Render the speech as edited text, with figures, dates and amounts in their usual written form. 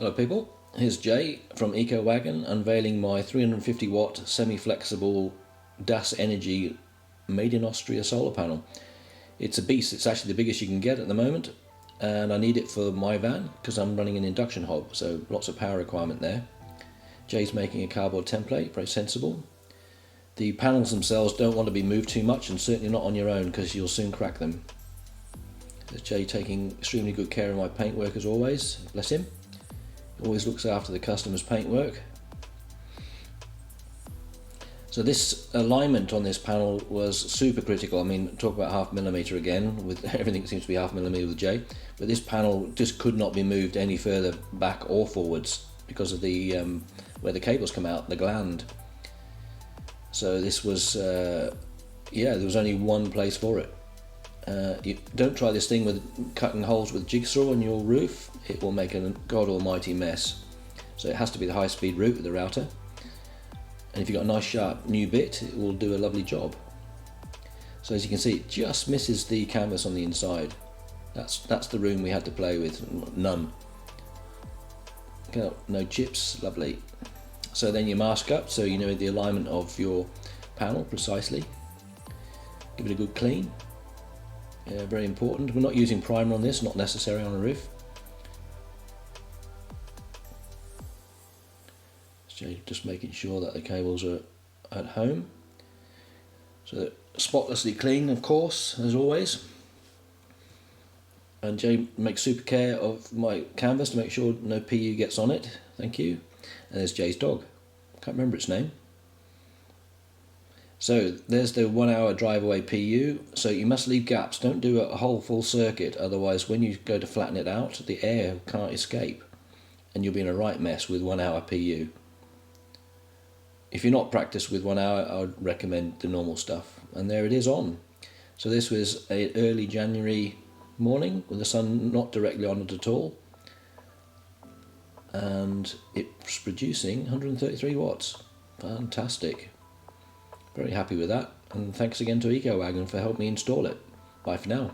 Hello people, here's Jay from Ecowagon unveiling my 350 watt semi-flexible Das Energy made in Austria solar panel. It's a beast, it's actually the biggest you can get at the moment, and I need it for my van because I'm running an induction hob, so lots of power requirement there. Jay's making a cardboard template, very sensible. The panels themselves don't want to be moved too much, and certainly not on your own because you'll soon crack them. There's Jay taking extremely good care of my paintwork as always, bless him. Always looks after the customer's paintwork. So this alignment on this panel was super critical. I mean, talk about 0.5 millimeter again, with everything seems to be 0.5 millimeter with J, but this panel just could not be moved any further back or forwards because of the where the cables come out, the gland. So this was, yeah, there was only one place for it. You don't try this thing with cutting holes with jigsaw on your roof, it will make a god almighty mess. So it has to be the high speed route with the router, and if you've got a nice sharp new bit it will do a lovely job. So as you can see, it just misses the canvas on the inside. That's the room we had to play with, none. No chips, lovely. So then you mask up so you know the alignment of your panel precisely. Give it a good clean. Yeah, very important. We're not using primer on this, not necessary on a roof. So just making sure that the cables are at home. So spotlessly clean, of course, as always. And Jay makes super care of my canvas to make sure no PU gets on it. Thank you. And there's Jay's dog. Can't remember its name. So there's the 1 hour drive away PU, so you must leave gaps, don't do a whole full circuit, otherwise when you go to flatten it out the air can't escape and you'll be in a right mess with 1 hour PU. If you're not practiced with 1 hour, I would recommend the normal stuff. And there it is on. So this was an early January morning with the sun not directly on it at all, and it's producing 133 watts. Fantastic. Very happy with that, and thanks again to Ecowagon for helping me install it. Bye for now.